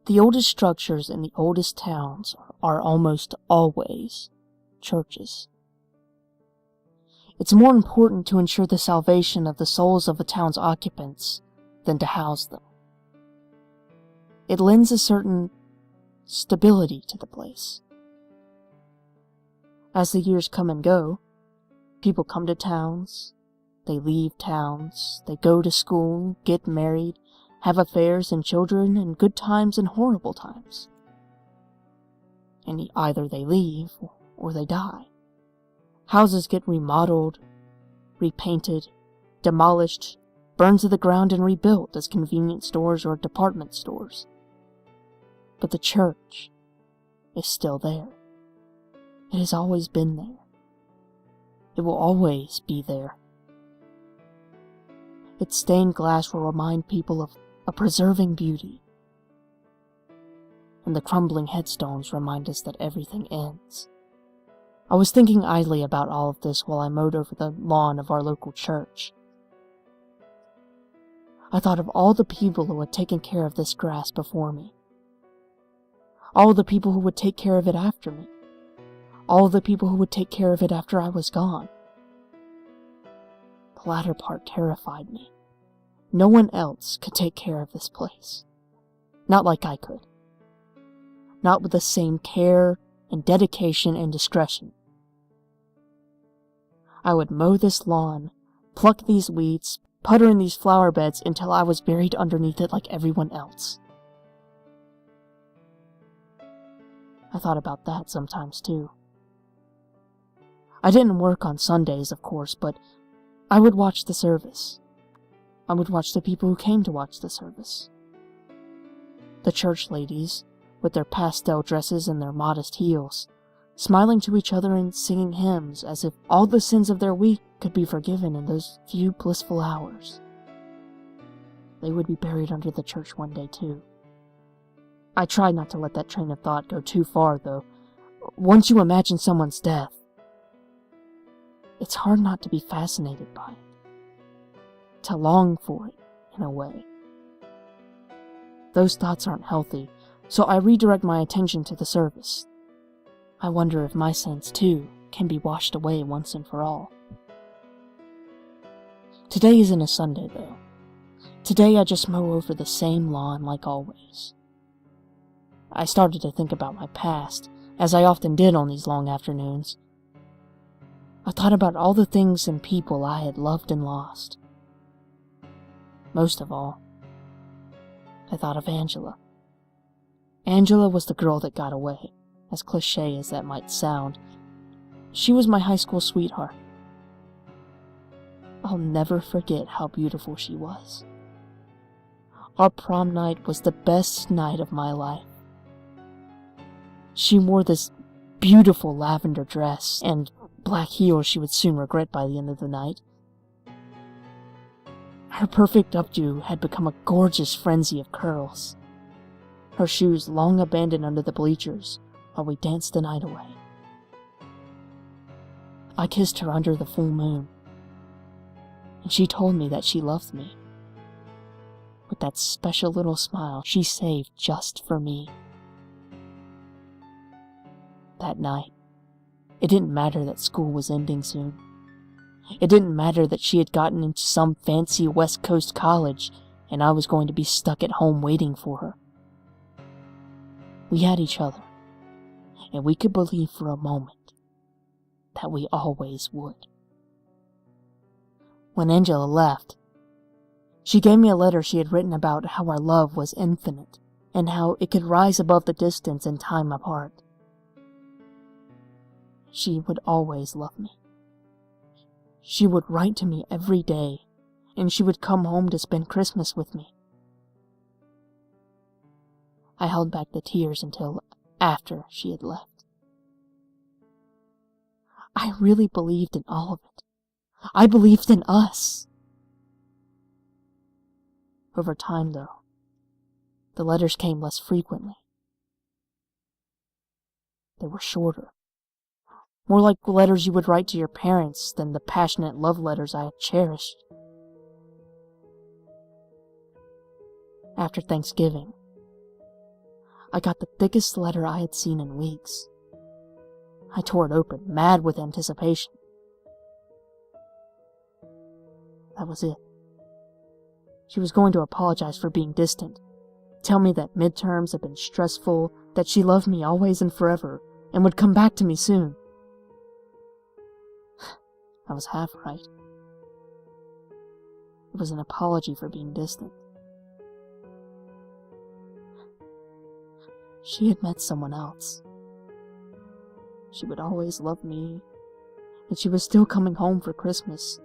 The oldest structures in the oldest towns are almost always churches. It's more important to ensure the salvation of the souls of a town's occupants than to house them. It lends a certain stability to the place. As the years come and go, people come to towns, they leave towns, they go to school, get married, have affairs and children, and good times and horrible times. And either they leave or they die. Houses get remodeled, repainted, demolished, burned to the ground and rebuilt as convenience stores or department stores. But the church is still there. It has always been there. It will always be there. Its stained glass will remind people of a preserving beauty. And the crumbling headstones remind us that everything ends. I was thinking idly about all of this while I mowed over the lawn of our local church. I thought of all the people who had taken care of this grass before me. All the people who would take care of it after me. All the people who would take care of it after I was gone. The latter part terrified me. No one else could take care of this place. Not like I could. Not with the same care and dedication and discretion. I would mow this lawn, pluck these weeds, putter in these flower beds until I was buried underneath it like everyone else. I thought about that sometimes too. I didn't work on Sundays, of course, but I would watch the service. I would watch the people who came to watch the service. The church ladies, with their pastel dresses and their modest heels, smiling to each other and singing hymns as if all the sins of their week could be forgiven in those few blissful hours. They would be buried under the church one day too. I tried not to let that train of thought go too far, though. Once you imagine someone's death, it's hard not to be fascinated by it, to long for it, in a way. Those thoughts aren't healthy, so I redirect my attention to the service. I wonder if my sins, too, can be washed away once and for all. Today isn't a Sunday, though. Today I just mow over the same lawn like always. I started to think about my past, as I often did on these long afternoons. I thought about all the things and people I had loved and lost. Most of all, I thought of Angela. Angela was the girl that got away, as cliché as that might sound. She was my high school sweetheart. I'll never forget how beautiful she was. Our prom night was the best night of my life. She wore this beautiful lavender dress and black heels she would soon regret by the end of the night. Her perfect updo had become a gorgeous frenzy of curls. Her shoes long abandoned under the bleachers while we danced the night away. I kissed her under the full moon, and she told me that she loved me, with that special little smile she saved just for me. That night, it didn't matter that school was ending soon. It didn't matter that she had gotten into some fancy West Coast college and I was going to be stuck at home waiting for her. We had each other, and we could believe for a moment that we always would. When Angela left, she gave me a letter she had written about how our love was infinite and how it could rise above the distance and time apart. She would always love me. She would write to me every day, and she would come home to spend Christmas with me. I held back the tears until after she had left. I really believed in all of it. I believed in us. Over time, though, the letters came less frequently. They were shorter. More like letters you would write to your parents than the passionate love letters I had cherished. After Thanksgiving, I got the thickest letter I had seen in weeks. I tore it open, mad with anticipation. That was it. She was going to apologize for being distant, tell me that midterms had been stressful, that she loved me always and forever, and would come back to me soon. I was half right. It was an apology for being distant. She had met someone else. She would always love me, and she was still coming home for Christmas.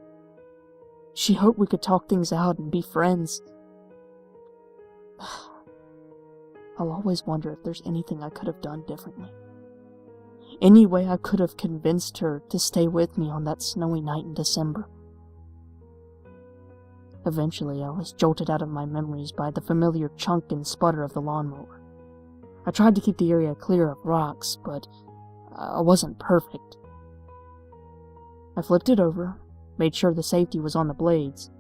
She hoped we could talk things out and be friends. I'll always wonder if there's anything I could have done differently. Any way I could have convinced her to stay with me on that snowy night in December. Eventually, I was jolted out of my memories by the familiar chunk and sputter of the lawnmower. I tried to keep the area clear of rocks, but I wasn't perfect. I flipped it over, made sure the safety was on the blades,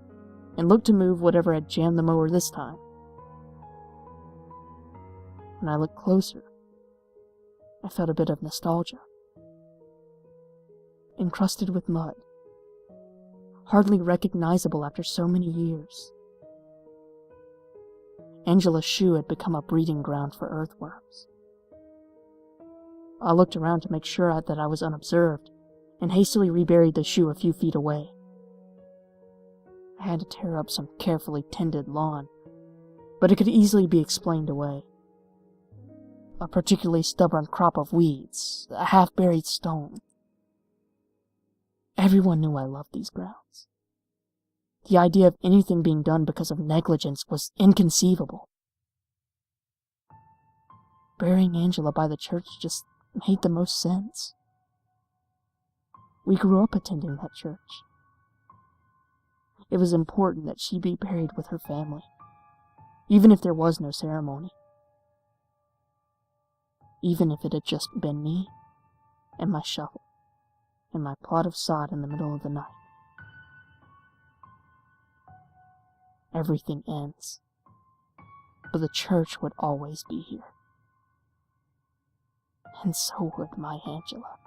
and looked to move whatever had jammed the mower this time. When I looked closer, I felt a bit of nostalgia. Encrusted with mud, hardly recognizable after so many years. Angela's shoe had become a breeding ground for earthworms. I looked around to make sure that I was unobserved, and hastily reburied the shoe a few feet away. I had to tear up some carefully tended lawn, but it could easily be explained away. A particularly stubborn crop of weeds, a half-buried stone. Everyone knew I loved these grounds. The idea of anything being done because of negligence was inconceivable. Burying Angela by the church just made the most sense. We grew up attending that church. It was important that she be buried with her family, even if there was no ceremony. Even if it had just been me, and my shovel, and my plot of sod in the middle of the night. Everything ends, but the church would always be here. And so would my Angela.